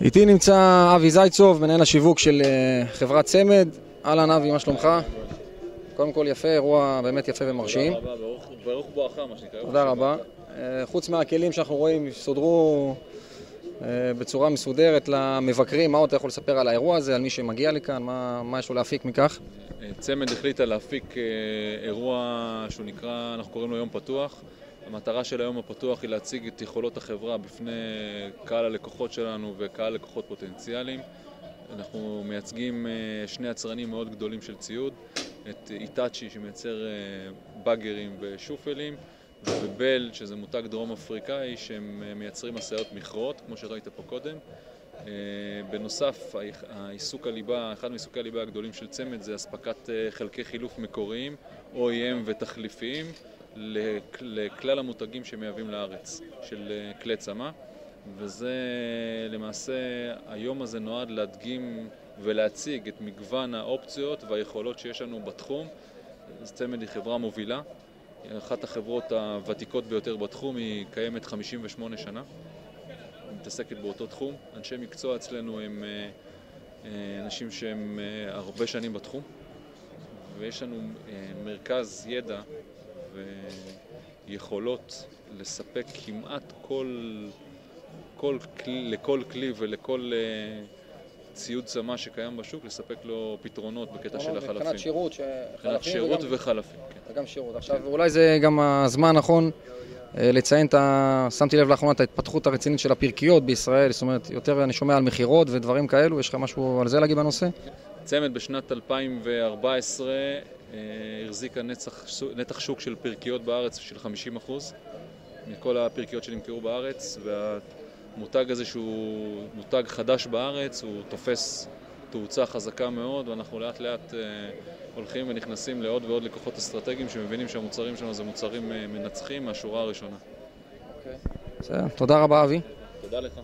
איתי נמצא אבי זייצוב, מנהל השיווק של חברת צמד. אהלן אבי, מה שלומך? קודם כל יפה, אירוע באמת יפה ומרשים. תודה רבה, ברוך בואכה מה שנקרא. תודה רבה. חוץ מהכלים שאנחנו רואים סודרו בצורה מסודרת למבקרים, מה עוד אתה יכול לספר על האירוע הזה, על מי שמגיע לכאן, מה יש לו להפיק מכך? צמד החליטה להפיק אירוע שהוא נקרא, אנחנו קוראים לו יום פתוח. המטרה של היום הפתוח היא להציג את יכולות החברה בפני קהל הלקוחות שלנו וקהל לקוחות פוטנציאליים. אנחנו מייצגים שני יצרנים מאוד גדולים של ציוד, את איטאצ'י שמייצר בגרים ושופלים, ובל שזה מותג דרום אפריקאי שהם מייצרים משאיות מכרות, כמו שראית פה קודם. בנוסף, אחד מעיסוקי הליבה הגדולים של צמד זה אספקת חלקי חילוף מקוריים, OEM ותחליפיים, לכלל המותגים שמייבאים לארץ של כלי צמא. וזה למעשה, היום הזה נועד להדגים ולהציג את מגוון האופציות והיכולות שיש לנו בתחום. צמד היא חברה מובילה, היא אחת החברות הוותיקות ביותר בתחום, היא קיימת 58 שנה, היא מתעסקת באותו תחום. אנשי מקצוע אצלנו הם אנשים שהם הרבה שנים בתחום, ויש לנו מרכז ידע ויכולות לספק כמעט לכל כלי ולכל ציוד צמא שקיים בשוק, לספק לו פתרונות בקטע של החלפים. מבחינת שירות, שירות וחלפים. וגם שירות. עכשיו, אולי זה גם הזמן הנכון לציין, שמתי לב לאחרונה את ההתפתחות הרצינית של הפרקיות בישראל, זאת אומרת, יותר אני שומע על מחירות ודברים כאלו, יש לך משהו על זה להגיד בנושא? צמד בשנת 2014 החזיקה נתח שוק של פרקיות בארץ של 50% מכל הפרקיות שנמכרו בארץ, והמותג הזה שהוא מותג חדש בארץ, הוא תופס תאוצה חזקה מאוד, ואנחנו לאט לאט הולכים ונכנסים לעוד ועוד לקוחות אסטרטגיים שמבינים שהמוצרים שלנו זה מוצרים מנצחים מהשורה הראשונה. תודה רבה אבי. תודה לך.